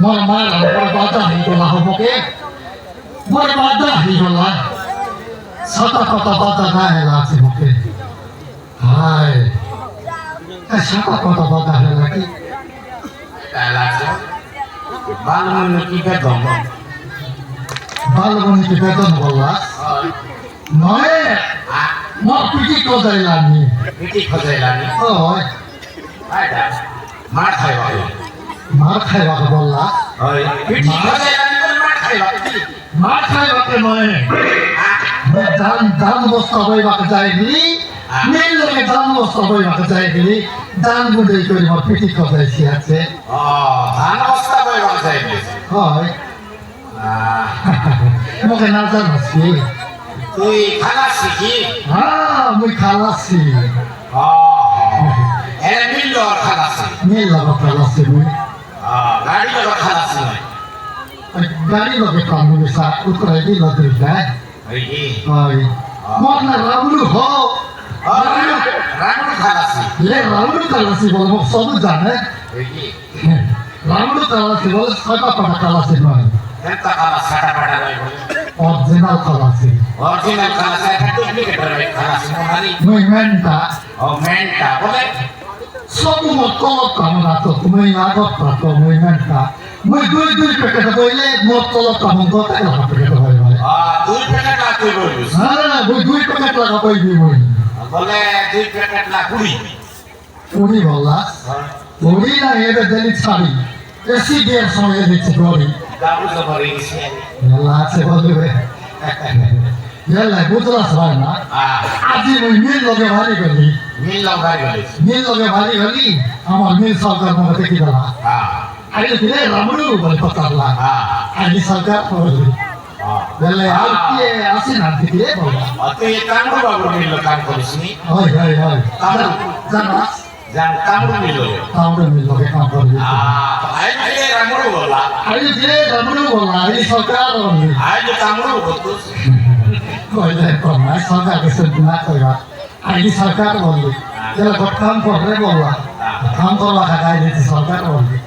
Mau malam berbada itulah homoke. Berbada itulah. Satu kota bada nahelah homoke. Hai. Satu kota bada lagi. Kalah. Balon kita dong. Balon kita dong bola. Noe. Mau pergi ke Thailand. Pergi ke Thailand. Oh. Ada. Mar khaywa. Mar khaywa ke bola. Oh. Pergi ke Thailand pun mar khaywa. Mar khaywa ke noe. Dan bos kaboy bak jaigli. Mil loge dan bos kaboy bak jaigli. Dan budai kori mau pergi ke Thailand. Oh. Dan bos kaboy bak jaigli. Oh. Mau kenal sama sih. Tui kalah sih. Mui kalah sih. Oh. Milo kalah sih. Milo kalah sih mui. Gari lo kalah sih. Gari lo kamu bisa ukur lagi lo tidak. Oh. Mau ramu ho. Ramu kalah sih. Le ramu kalah sih boleh mau semua jane. Ramu kalah sih boleh siapa pada kalah sih mui. Entah kalah siapa pada lagi. Original kalah sih. Original kalah saya itu ini keterbaik kalah semua hari. Mui menta. Oh menta boleh. Semua motor kamu nato, mui ngagot nato, mui menta. Mui dui pakai boleh motor kamu kota lah pakai boleh. Dui pakai laku bagus. Dui pakai lah boleh mui. Boleh dui pakai laku. Puri bola. Puri na ebe jadi cari. Esi dia soalnya di cibori. Kamu seperti ini sih. Yalah cibori. Yalah betul lah sebenarnya. Aji mui mil loge hari kali. Milo gari. Mil loge hari kali. Amar mil sarkar mau teki dah. Ayo tidak ramu boleh pakai lah. Aji sarkar boleh. Yalah alki asin nanti dia boleh. Oke kamu baru milo kamu di sini. Oi. Jangan. Jangan kamu milo. Tahu mil loge kamu boleh. Ayo ramu bola. Ayo tidak ramu boleh. Aji sarkar boleh. Ayo kamu putus. Koi deh pernah sarkar kesentuhan koi lah. Aji sarkar boleh. Yalah buat kamu boleh bola. Kamu kalau kakak ini sarkar boleh.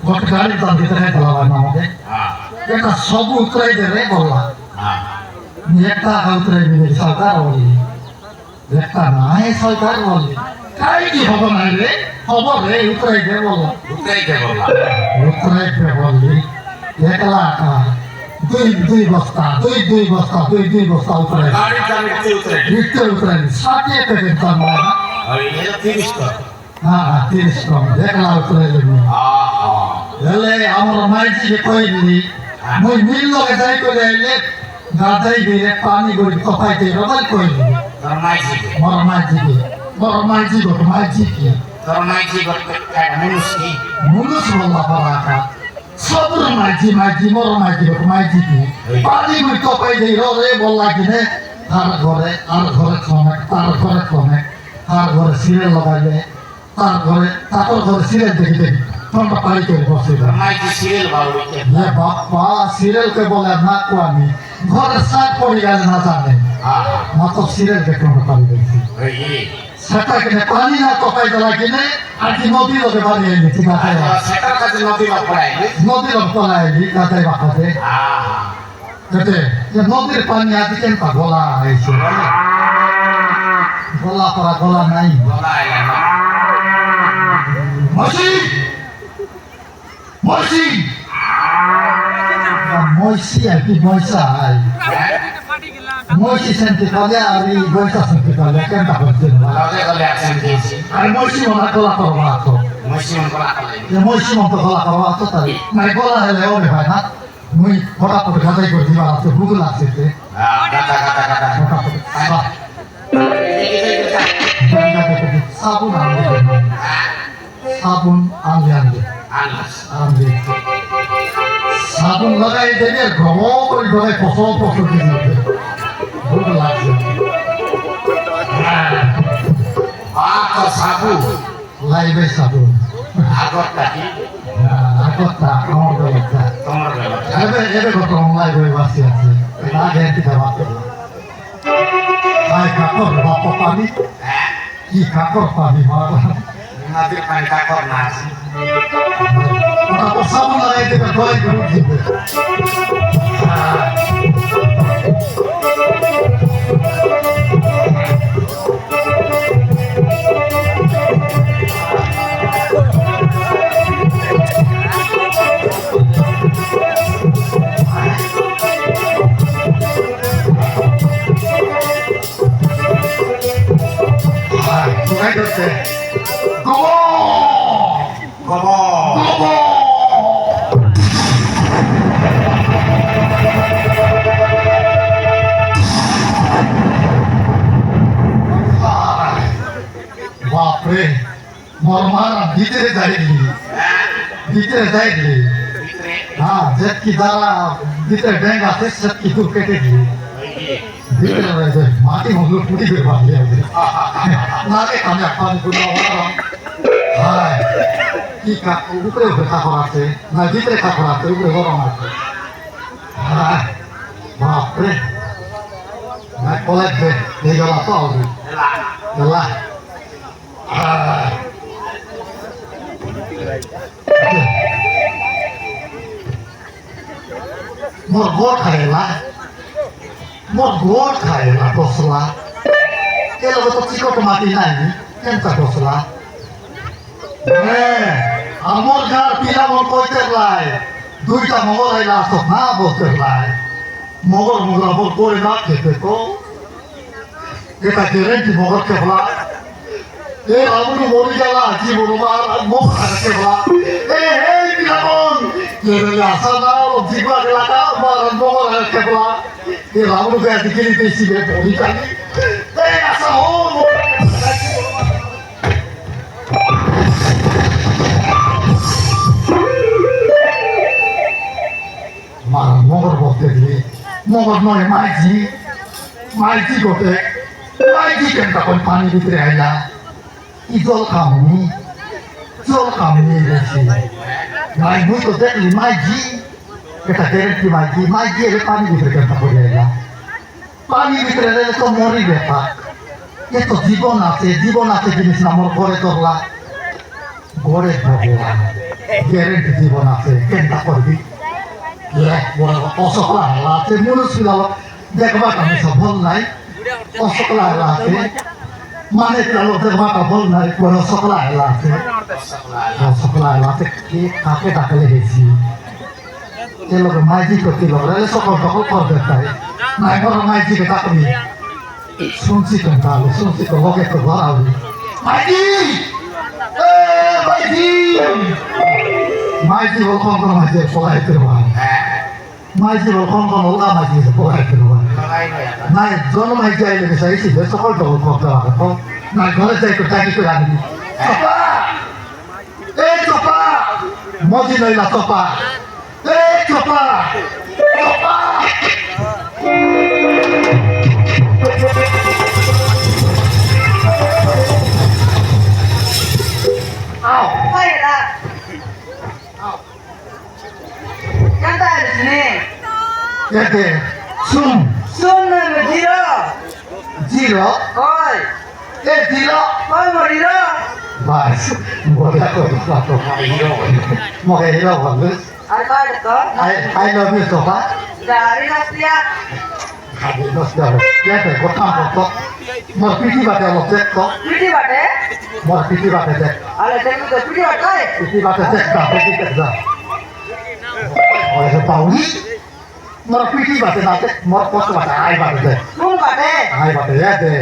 Buat kali tadi terhadap lawan nama deh. Kita sobu utrai deh bola. Nyata kau utrai ini sarkar boleh. Nyata naik sarkar boleh. Kali di haba naik haba deh utrai deh bola. Utrai ke bola. Utrai deh boleh. Nyata lah dui basta utrai. Gari kami utrai. Itu utrai. Satu kegiatan mana? Oh ini tiris tuh. Tiris dong. Nyata utrai ini. Yalah, amar maji koi ni. Mui milo ke jai ko le. Gadai bile pani gori kopai te robal koi ni. Mor maji ko ki. Kayak manusia. Mulus wallah baraka. Sabur maji mor maji ko ki. Pani gori kopai te robal bolla ki ne. Har gore kome. Har gore sire lagaile. Takor gore sire dekhi. Tomba pari করে বসিবা Maji serial baru itu. না বাবা serial কে বলে না কোয়ানি ঘরে সাত পড়ে গেল না জানে মাত্র সিরিয়াল দেখতে পারি দেখি সেটাকে পানি না কপাই দেলা কিনে আজ নদী লোকে বাড়ি এলি ঠিক আছে Sekarang kasih nanti mau pulai. নদী লোক পলাই এলি কাটাই বাকাতে কেটে নদীর পানি আজ কেন গলা হয়েছে গলা পড়া গলা নাই Mulai ya. Moisi আর কি ময়সা ময়সি সেন্টি কালে আর এই বয়সা সেন্টি কালে কেনটা করছে না Kalau aksen kisi. আর ময়সি মনে গলা করবা তো Masih mengkolak lagi. ময়সি মতো গলা করবা তো তাই মানে গলা হলে হবে হয় না মুই ফটাফট গাদাই করে দিবা আছে ভুগল আছে Kata. সাবুন আনলে Anas. সাবুন লাগাই দেবে ঘম করে ধরে ফসল দিয়ে দেবে ভুল লাগছে Apa sabu? লাইবে সাবুন Agot tadi. আগতটা আমার দরকার Nomor berapa? এবে কত অনলাইন হয়ে বাসি আছে না গেন্টি খাওয়া ভাই কাপড় বাপ পানি কি কাপড় পানি মা Nanti main kakor nasi. তারপর সাবুন লাগাই দেবে গলায় গরু দিবে কোথায় করছে বাপরে মরমারা ভিতরে যাইলি হ্যাঁ যেটকি যারা ভিতরে ব্যাংক আছে সেটকি দূর কেটে দিলি ভিতরে রয়েছে মাটি মঙ্গল পুটি করে বাঁধলি নাকে কানে পানি করে হায় কি উপরে উপরে কাপড় আছে না ভিতরে কাপড় আছে উপরে গরম আছে হ্যাঁ বাপরে না কলেজ এই গলা তো হবে গলা মোর গোট খাইলা দোসলা এ লোক তো চিকট মাটি নাই কেনটা দোসলা আমার গার পিলা মন কইতে লাই দুইটা মগর আইলা আসত না বলতে লাই মগর মগর করে না খেতে তো এটা গ্যারেন্টি মগর কেবলা এ আমরু মরি গেলা জীবন মুখ খারাপ কেবলা এই পিলামন কেবলে আসা না জিগলা এলাকা মগর কেবলা এ আমরু গায়ে দিকে দিতেছি বলি কালি এই আসা ও মগর বলতে দিলি মগর নয় মাইজি গোটে মাইজি কেনটা কোন পানি ভিতরে আইলা ই জল খামনি বেশি নাই মুই তো দেখলি মাইজি এটা গ্যারেন্টি মাইজি এলে পানি ভিতরে কেনটা পড়ে আইলা পানি ভিতরে এলে তো মরি ব্যাপার এ তো জীবন আছে জিনিস না মোর ঘরে ধরলা ঘরে ভগবান গ্যারেন্টি জীবন আছে কেনটা করবি অসকলা হেলা আছে মনুষ্য দেখবা আমি সফল নাই অসকলা হেলা আছে মানে দেখবাটা ভুল নাই অসকলা হেলা আছে কি কাকে ডাকলে গেছি এ লোক মাইজি করতে লোক সকল দখল করবে তাই নাই বড় মাইজিকে ডাকবি শুনছি তো তাহলে শুনছি তো লগে তো ঘর আবি মাইজি বল কোন মাইজি পড়াইতে ভাই মাইজি বল কোন ওলা মাইজি পড়াইতে ভাই নাই জন মাইজি আইলে বেশি সকল দখল করতে হবে তো না ঘরে যাই তো টাকি করে আনবি চপা মজি নইলা চপা চপা শুন জিরো বাস বলা করি মগে হিরো বলবে I love you so much. খালি নষ্ট হবে ইয়াতে কথা বলতো মোর পিঠি বাটে অলপ দেখ তো মোর পিঠি বাটে দেখ পিঠি বাটে দেখ যা ওরে পাউনি মোর পিঠি বাটে না দেখ মোর কষ্ট বাটে আই বাটে দেখ আই বাটে ইয়াতে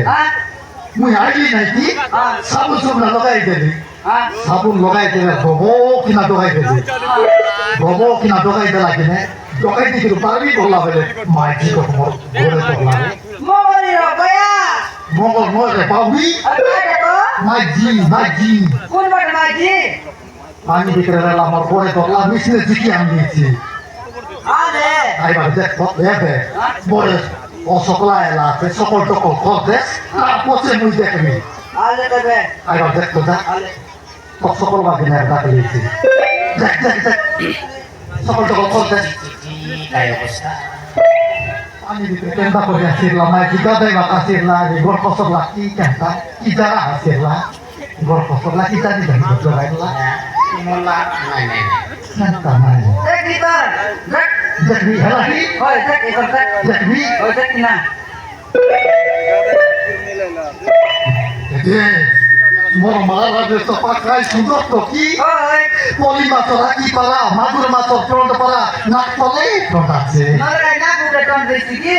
মুই আইলি নাই কি সাবুন লগাই দেলি সাবুন লগাই দেলে কিনা ডগাই দেলা কিনে ডগাই দিকে পারবি বললা বলে মাইজি তো মোর ঘরে তো লাগে মঙ্গল মরে পাবি মাইজি পানি ভিতরে রেলা মোর ঘরে তো লা মিশনে জিকি আনি দিয়েছি আইবার দেখ দেখে বলে অসকলা এলা আছে সকল টকল করতে পচে মুই দেখবি আইবার দেখতো যা সকল বাকি ডাকে দিয়েছি দেখ সকল টকল করতে পানি ভিতরে কেনটা করে আসিরলা মাইজি গাদাই বাতা আসিরলা ঘর কসবলা কি কেনটা কি জায়গা আসিরলা ঘর কসবলা কি জানি জানি জগাইলা নাই সেন্টা নাই দেখি তার দেখ দেখবি হেলা কি হয় দেখ এবার দেখ দেখবি ওই দেখ না এ মোর মারা যে সপা খাই সুন্দর তো কি ওই পলি মাছর আকি পারা মাগুর মাছর ফ্রন্ট পারা নাক তলে ফ্রন্ট আছে নরে না পুরো টন দিছি কি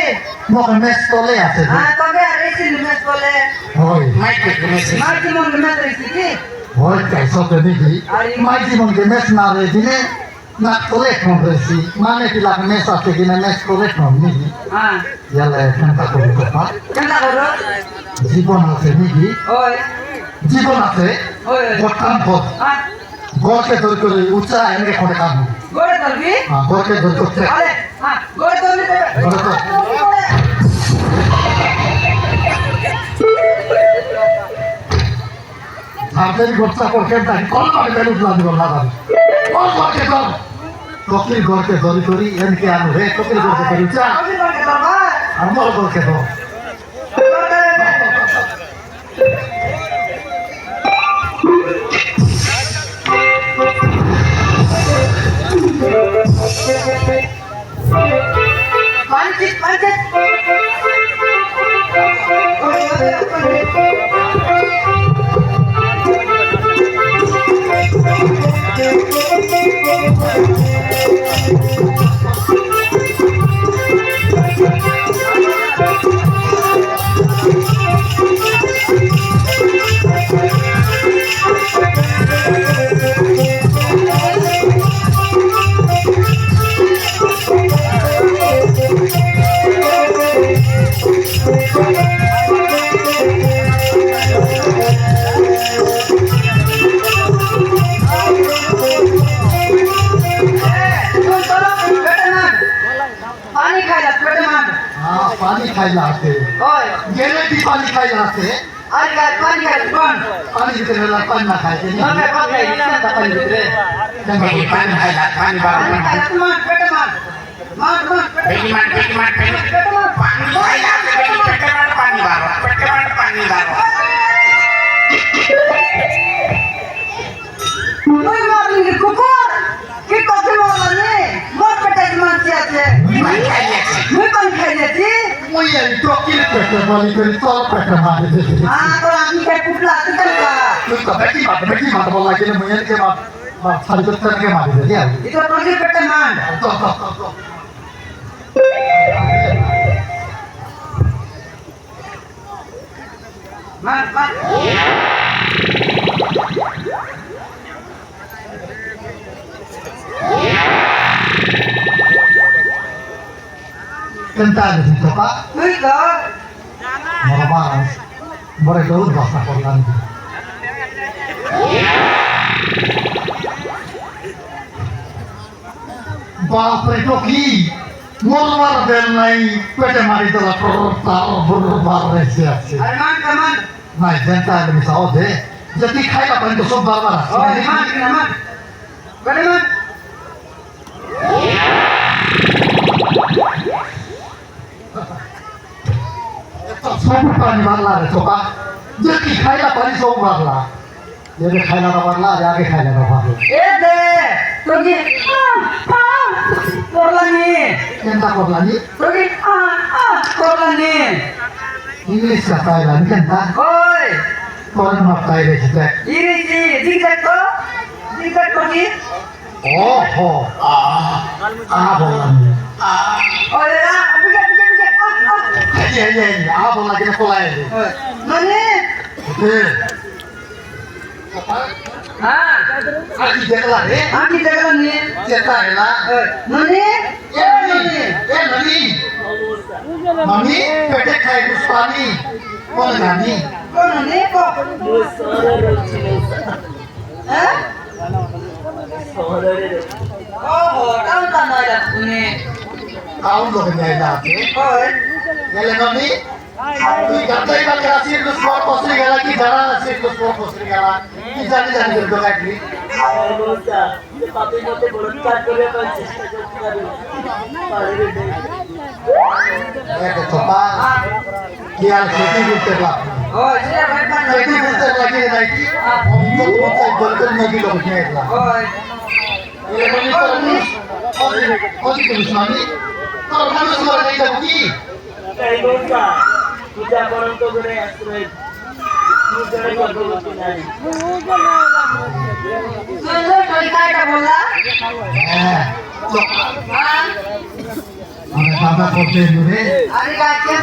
মোর মেস তলে আছে হ্যাঁ তবে আর এই নিমেশ বলে হয় মাইকে মেসে মার কি মন নিমেশ দিছি কি হয় কাইসো তে দেখি মাই জীবন কে মেস না রে দিনে নাক তলে ফ্রন্ট রেছি মানে কি লাগ মেস আছে কিনা মেস তলে ফ্রন্ট নিকি হ্যাঁ ইয়ালে কেনটা করি কথা কেনটা করো জীবন আছে নিকি ওই জীবন আছে ওই বর্তমান পথ হ্যাঁ গড়কে ধরে করে উঁচা এনে করে কাম গোড়ে ধরবি গড়কে ধরে করতে আরে হ্যাঁ গোড়ে ধরবি গড়ে তো ভারতের গোটা করকে তাই কোন করে বেলু প্লান করলা দাও কোন করকে তো তোকির গড়কে ধরি করি এনকে আনো রে তোকির গড়কে ধরি উঁচা আমি করকে ধরবা আর মোর গড়কে তো পাঞ্চিত পাঞ্চিত पानी खाइला पेट में हाँ पानी खाइला आते ओए गेले भी पानी खाइला आते आज का पानी खाइला कौन पानी भीतर ला पानी ना खाए ना मैं कौन खाई इसने तो पानी भीतर Bagi pan hayat pan पानी baru. खाइला तुम पेट में मार Bagi man पेट में pan hayat bagi peteman pan baru. Peteman pan baru. ওই মারলি কুকুর কি কথা বললি মোর পেটে মারছি আছে Pan hayat. মুই কোন খাইছি मुई ये टोकिल पेटे वाली करी तोल पेटे मारे दे हां तो আমি কে কুকলা তুই কা तू तो बेटी मार बोला कि मुझे के बात सारी कुछ करके मारे दे यार এটা তোর পেটে মান तो মার মার Kental di situ pak, তুই তো mau balas, boleh dulu bahasa Quran. Bapak itu ki, mulwar del nai, pede mari dola kortar berbar resiasi. আরে মান কামান Nah, kental di misal deh, jadi kaya apa itu sobar balas. ওই মান কামান পেটে মান Sobu pani marla re coba, jadi kaya apa itu sobar lah. Jadi kaya apa marla, jadi kaya apa marla. এ দে তোকে করলানি Kental korlani, তোকে করলানি English kata ilan kental. ওই Koran maptai re kita. ইরিজি জিগজাগ তোকে Oh, oh, bolani. ওই রা বুঝে Iya, bola kita pola ini. মানে Oke. হ্যাঁ Aki jaga deh. আমি দেখলাম নি Cetak lah. মানে Nani. Mami, pedek kayak Gustani. Mau nani? কোন নি কো হ্যাঁ ও টান টান আইলা তুমি Kau loh kenyai nanti. ওই Yale mami. Di kantor ikan kasih lu semua posri gala ki jalan kasih lu semua posri gala. Ki jadi berdua lagi. Coba. Dia खेती करते lah. ওই সে ভাই পান खेती करते lagi naik. Untuk saya golkan lagi loh kenyai lah. ওই কত করিস আমি তোর মানুষ মারা যাই যাবো কি এই লোকটা পূজা করেন তো করে আসলে পূজার গর্ভবতী নারী सुंदर टोलका बोला হ্যাঁ हाँ আমি দাদা করতে রে अरे क्या